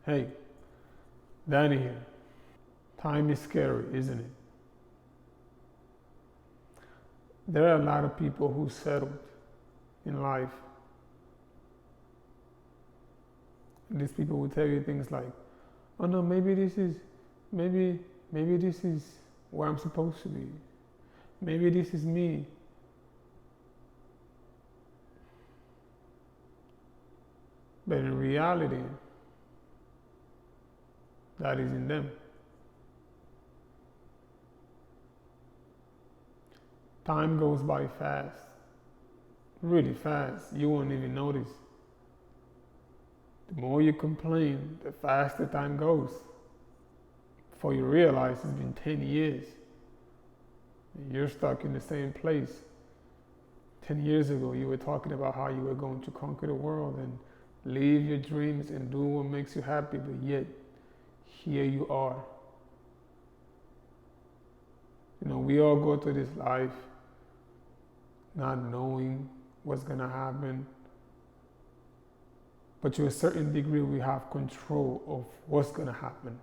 Hey, Danny here. Time is scary, isn't it? There are a lot of people who settled in life. These people will tell you things like, "Oh no, maybe this is where I'm supposed to be. Maybe this is me." But in reality, that isn't them. Time goes by fast, really fast. You won't even notice. The more you complain, the faster time goes. Before you realize it's been 10 years. And you're stuck in the same place. 10 years ago, you were talking about how you were going to conquer the world and live your dreams and do what makes you happy, but yet, here you are. You know, we all go through this life not knowing what's going to happen. But to a certain degree, we have control of what's going to happen.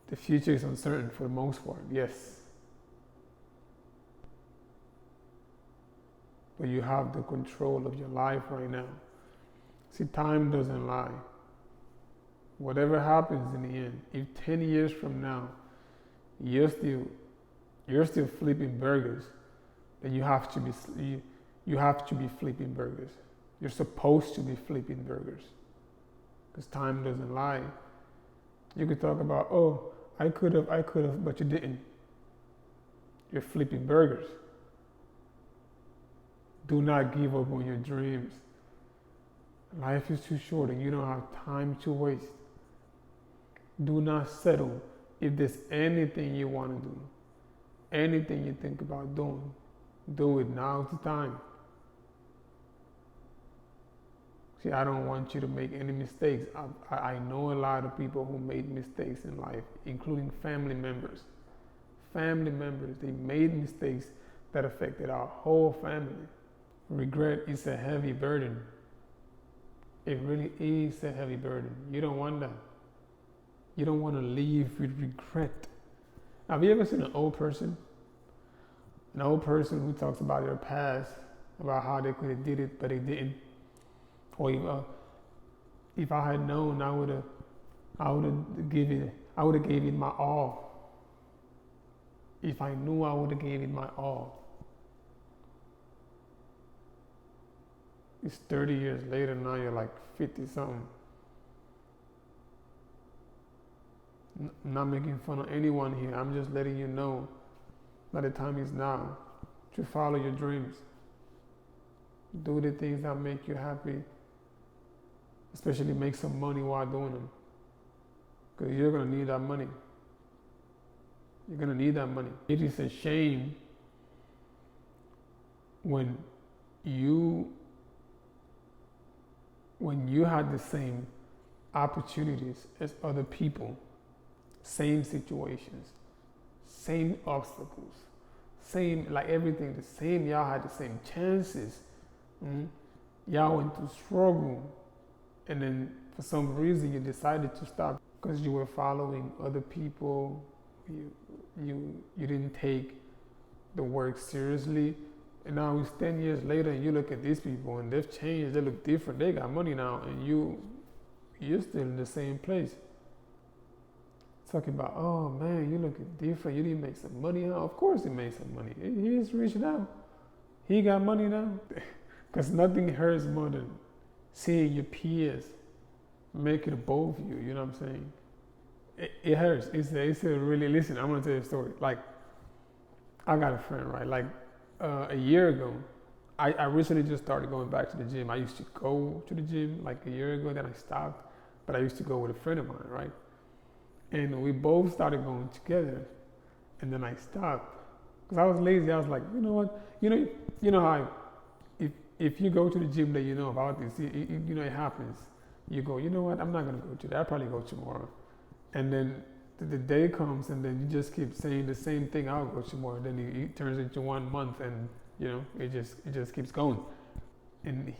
The future is uncertain for the most part, yes. But you have the control of your life right now. See, time doesn't lie. Whatever happens in the end, if 10 years from now, you're still flipping burgers, then you have to be flipping burgers. You're supposed to be flipping burgers, because time doesn't lie. You could talk about, "Oh, I could have, but you didn't." You're flipping burgers. Do not give up on your dreams. Life is too short and you don't have time to waste. Do not settle. If there's anything you want to do, anything you think about doing, do it. Now's the time. See, I don't want you to make any mistakes. I know a lot of people who made mistakes in life, including family members. Family members, they made mistakes that affected our whole family. Regret is a heavy burden. It really is a heavy burden. You don't want that. You don't want to live with regret. Have you ever seen an old person? An old person who talks about their past, about how they could have did it, but they didn't. Or if I had known, I would have gave it my all. If I knew, I would have gave it my all. It's 30 years later, now you're like 50 something. I'm not making fun of anyone here. I'm just letting you know that the time is now to follow your dreams. Do the things that make you happy. Especially make some money while doing them. Because you're going to need that money. You're going to need that money. It is a shame when you had the same opportunities as other people, same situations, same obstacles, same, like everything the same, y'all had the same chances. Y'all went through struggle, and then for some reason you decided to stop because you were following other people. You didn't take the work seriously. And now it's 10 years later and you look at these people and they've changed, they look different, they got money now, and you're still in the same place. Talking about, "Oh man, you looking different, you didn't make some money now." Of course he made some money. He's rich now. He got money now. Because nothing hurts more than seeing your peers make it above you, you know what I'm saying? It hurts. It's a really, listen, I'm gonna tell you a story. Like, I got a friend, right? Like, a year ago, I recently just started going back to the gym. I used to go to the gym like a year ago, then I stopped, but I used to go with a friend of mine, right? And we both started going together, and then I stopped because I was lazy. I was like, you know what? You know how if you go to the gym that you know about this, you know it happens. You go, you know what? I'm not gonna go today. I'll probably go tomorrow, and then the day comes, and then you just keep saying the same thing. I'll go tomorrow. Then it turns into 1 month, and you know it just keeps going. And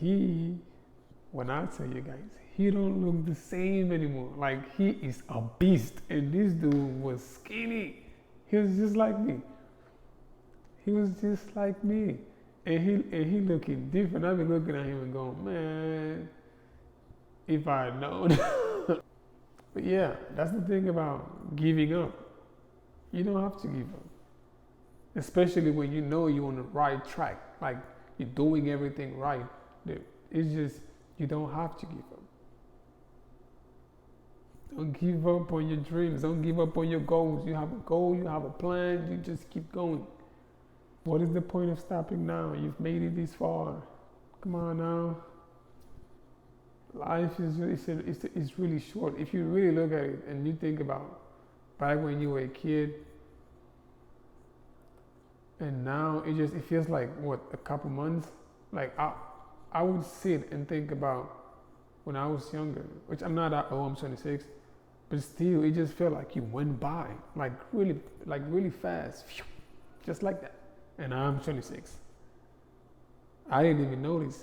when I tell you guys, he don't look the same anymore. Like he is a beast. And this dude was skinny. He was just like me. He was just like me. And he looking different. I've been looking at him and going, man, if I had known. But yeah, that's the thing about giving up. You don't have to give up. Especially when you know you're on the right track. Like you're doing everything right. It's just, you don't have to give up. Don't give up on your dreams. Don't give up on your goals. You have a goal, you have a plan, you just keep going. What is the point of stopping now? You've made it this far. Come on now. Life is really short. If you really look at it and you think about back when you were a kid, and now it feels like what, a couple months? Like I would sit and think about when I was younger, which I'm not that old, I'm 26, but still it just felt like you went by, like really fast, just like that. And I'm 26. I didn't even notice.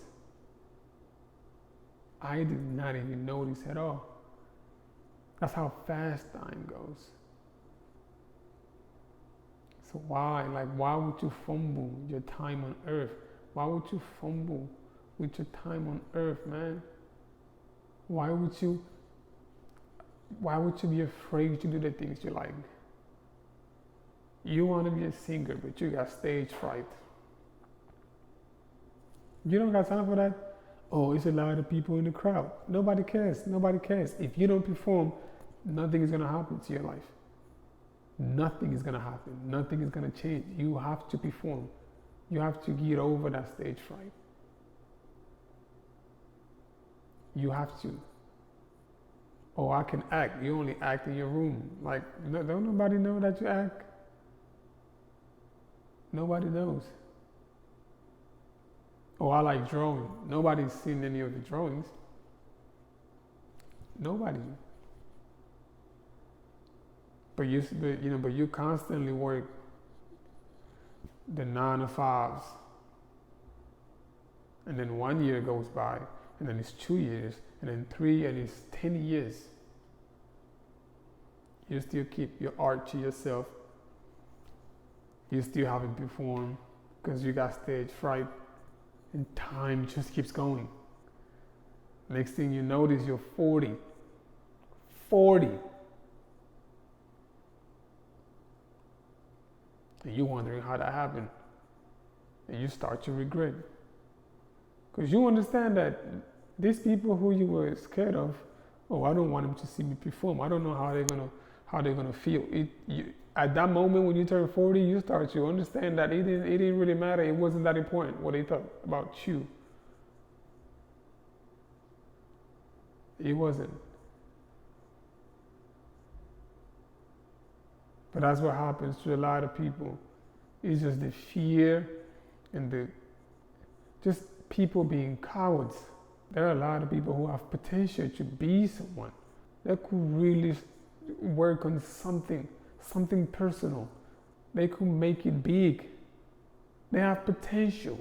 I did not even notice at all. That's how fast time goes. So why would you fumble your time on earth? Why would you fumble with your time on earth, man? Why would you be afraid to do the things you like? You want to be a singer, but you got stage fright. You don't got time for that? Oh, it's a lot of people in the crowd. Nobody cares. Nobody cares. If you don't perform, nothing is going to happen to your life. Nothing is going to happen. Nothing is going to change. You have to perform. You have to get over that stage fright. You have to. Oh, I can act. You only act in your room. Like, don't nobody know that you act? Nobody knows. Oh, I like drawing. Nobody's seen any of the drawings. Nobody. But you constantly work the 9 to 5s. And then 1 year goes by, and then it's 2 years, and then 3, and it's 10 years. You still keep your art to yourself. You still haven't performed because you got stage fright, and time just keeps going. Next thing you notice, you're 40. 40. And you're wondering how that happened. And you start to regret. Because you understand that these people who you were scared of, oh, I don't want them to see me perform. I don't know how they're gonna feel. At that moment when you turn 40, you start to understand that it didn't really matter. It wasn't that important what they thought about you. It wasn't. But that's what happens to a lot of people. It's just the fear and just people being cowards. There are a lot of people who have potential to be someone that could really work on something personal. They could make it big. They have potential.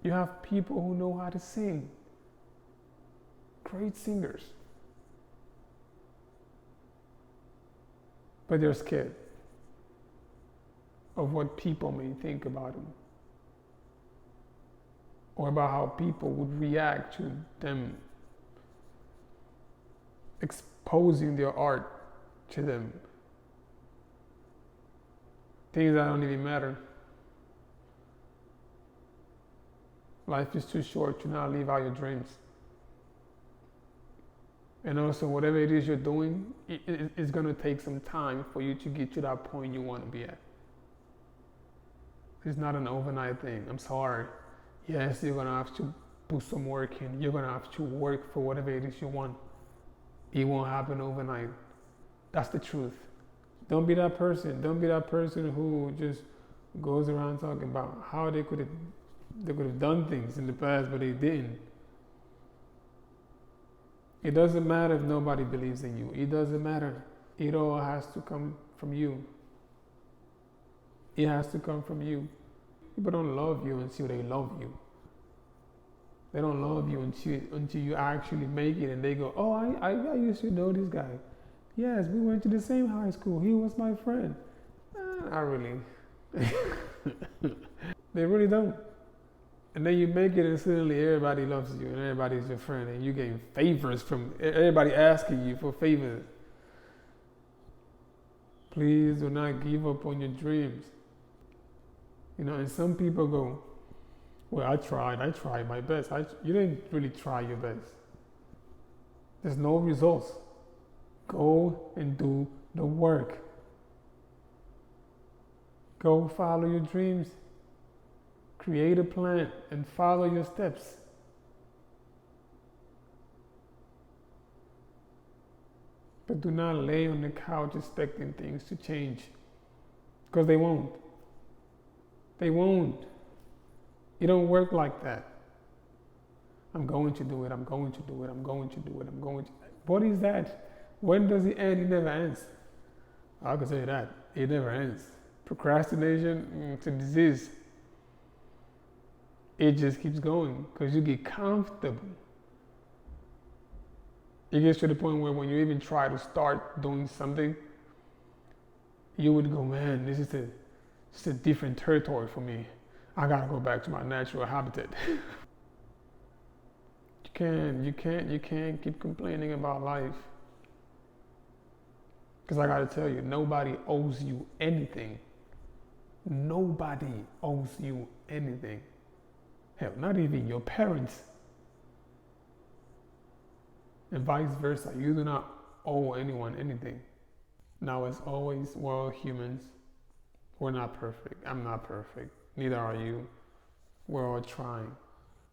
You have people who know how to sing. Great singers. But they're scared of what people may think about them, or about how people would react to them exposing their art to them. Things that don't even matter. Life is too short to not live out your dreams. And also, whatever it is you're doing, it's going to take some time for you to get to that point you want to be at. It's not an overnight thing. I'm sorry. Yes, you're going to have to put some work in. You're going to have to work for whatever it is you want. It won't happen overnight. That's the truth. Don't be that person. Don't be that person who just goes around talking about how they could have done things in the past, but they didn't. It doesn't matter if nobody believes in you. It doesn't matter. It all has to come from you. It has to come from you. People don't love you until they love you. They don't love you until you actually make it, and they go, "Oh, I used to know this guy. Yes, we went to the same high school. He was my friend." Not really. They really don't. And then you make it, and suddenly everybody loves you, and everybody's your friend, and you getting favors from everybody asking you for favors. Please do not give up on your dreams. And some people go, "Well, I tried my best." You didn't really try your best. There's no results. Go and do the work. Go follow your dreams. Create a plan and follow your steps. But do not lay on the couch expecting things to change, because they won't. They won't. It don't work like that. I'm going to do it. I'm going to do it. I'm going to do it. I'm going to. What is that? When does it end? It never ends. I can say that. It never ends. Procrastination, it's a disease. It just keeps going because you get comfortable. It gets to the point where when you even try to start doing something, you would go, "Man, this is a different territory for me. I gotta go back to my natural habitat." You can't keep complaining about life. Because I gotta tell you, nobody owes you anything. Nobody owes you anything. Hell, not even your parents. And vice versa, you do not owe anyone anything. Now, as always, we're all humans. We're not perfect. I'm not perfect. Neither are you. We're all trying.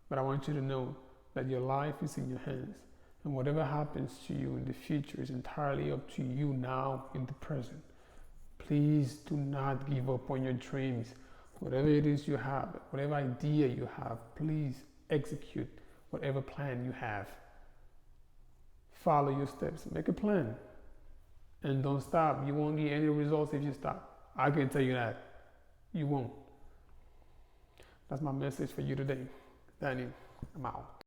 But I want you to know that your life is in your hands. And whatever happens to you in the future is entirely up to you now in the present. Please do not give up on your dreams. Whatever it is you have, whatever idea you have, please execute whatever plan you have. Follow your steps. Make a plan. And don't stop. You won't get any results if you stop. I can tell you that. You won't. That's my message for you today. Danny, I'm out.